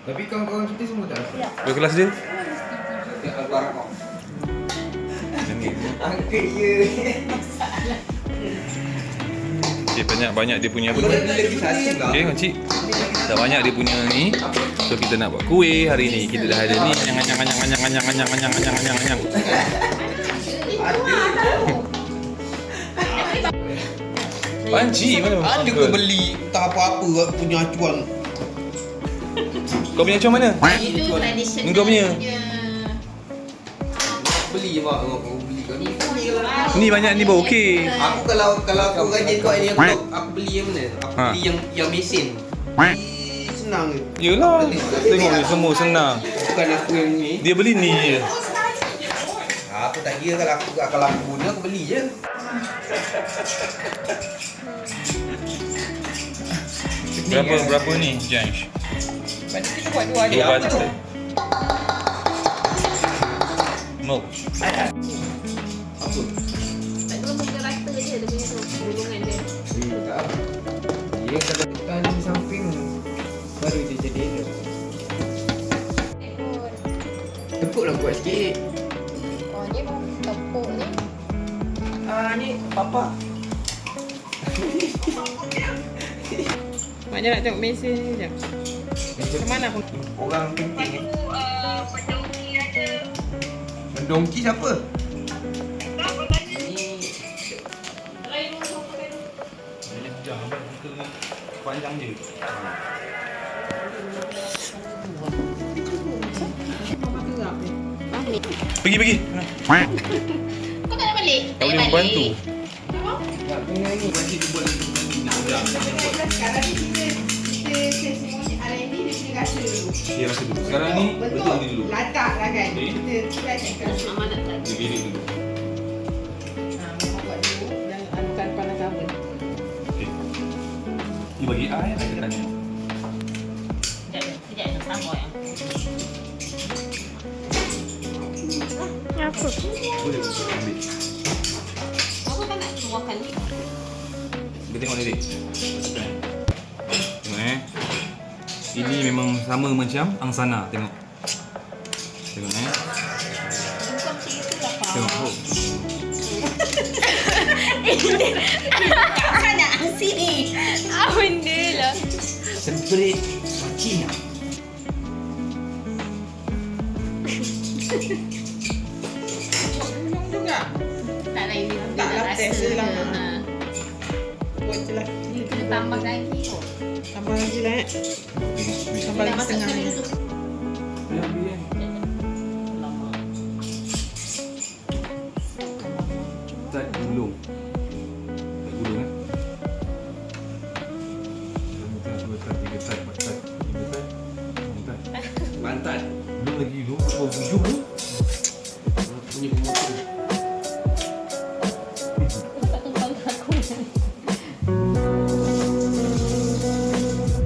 Tapi kawan-kawan kita semua tak rasa. Berapa kelas dia? Ya, Al-Barakah. Ni. Angkat je. Okay, banyak dia punya apa tu? Lagi satu lah. Okay, makcik. Dah banyak dia punya ni. So kita nak buat kuih hari ni. Kita dah ada ni anyang. Panci mana? Ada ke beli tak apa-apa punya acuan. Kau punya macam mana? Itu tradisional. Engkau punya? Beli mak aku beli kan. Ni banyak ni baru okey. Aku kalau aku rajin kau ni aku beli yang mana? Aku beli yang mesin. Senang je. Yelah. Tengok ni semua senang. Bukan aku yang ni. Dia beli ni je. Aku tak kira kalau aku guna aku beli je. Berapa ni, Jansh? Pada kita buat dua Dua ada. butter. Milk. Apa? Tak kena muka rata je dia punya tu. Gulungan dia. Tak. Dia kalau tekan di samping baru dia jadi dia. Tepuklah kuat sikit. Oh ni tepuk ni. Ni papa. Maknya nak tengok mesin ni sekejap. Macam mana aku? Orang penting ni. Mendongki siapa? Panjang je. Pergi. Kau tak nak balik? Tak boleh membantu. Tak punya ni. Masih dia buat Sekarang ni kita testimoni R&D dia kena rasa dulu. Dia rasa dulu. Sekarang ni betul ni dulu. Latak lah kan. Okay. Kita try kan rasa. Mama nak try. Dia pilih dulu. Mama buat dulu. Jangan anukan panas oven. Okey. Dia bagi air ada tanya. Sekejap nak sambal yang. Apa? Boleh ambil. Aku tak nak keluarkan ni. Kita tengok ni dik. Tengok Ini memang sama macam angsana. Tengok. Tengok Bukan macam itulah Pak. Tengok. Oh. Kau nak sini. Apa benda lah. separate Cina. Minum juga. Tak lah ini. Tak lah, test je lah. Ha. Buat je lah. Ni kena tambah lagi kot. Tambah lagi lah Tambah Dah lagi masuk setengah sana ni. dulu. Lama. Tak gulung. Pantat. Belum lagi lu. Oh, hujung tu. Punya pemotor. Tak tumpang aku.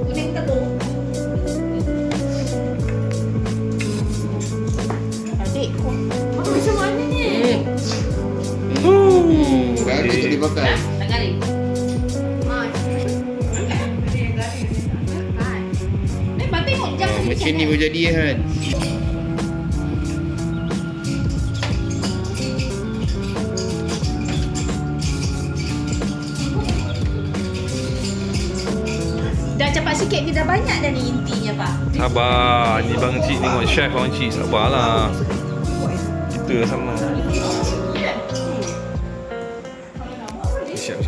Kuning telur. Adik kau. Macam mana ni? Bagus tu dipakai. Tak garing. Mas. Memang tengok jangan Macam ni boleh jadi kan. Dah cepat sikit dia dah banyak dah ni intinya Pak. Sabar. Ni bang cik tengok chef bang cik. Sabarlah. Kita sama. Siap.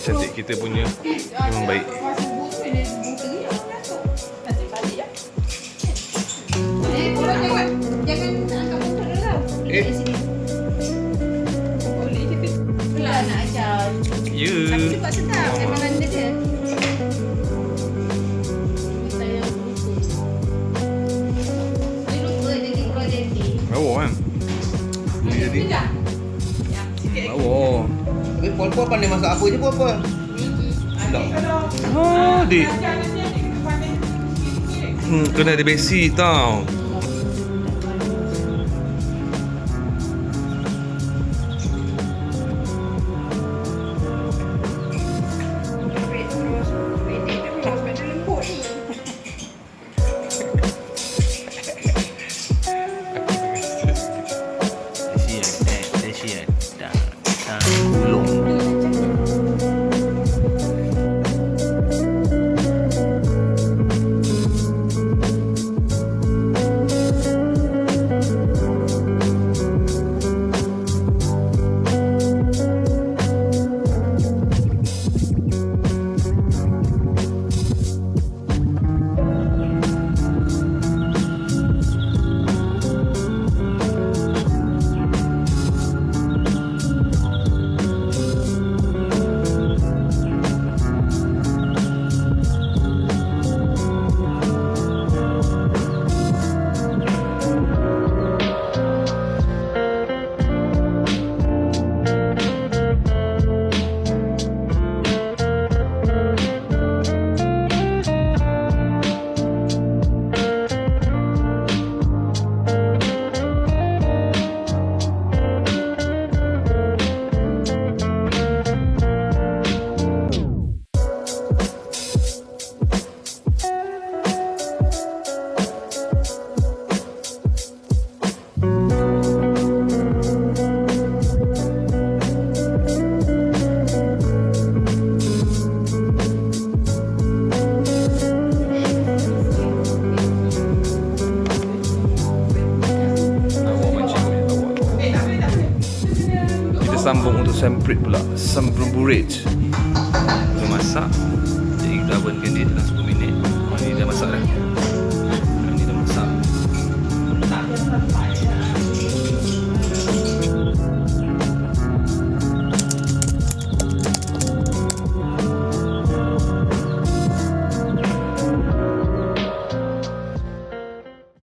Cantik. Kita punya memang baik. Korang jangan angkat motor dalam. Eh. Sini. Boleh kita. Itulah nak ajar. Ya. Tapi juga sedap memang dia. Saya lupa jadi projeti. Bawa kan? Ni jadi. Bawa. Tapi Pol-Pol pandai masak apa je Pol-Pol? Sedap. Oh, dik. Kena ada basic tau. sambung untuk semprit pula. Sambung burit. Kita masak. Jadi kita ovenkan dia dalam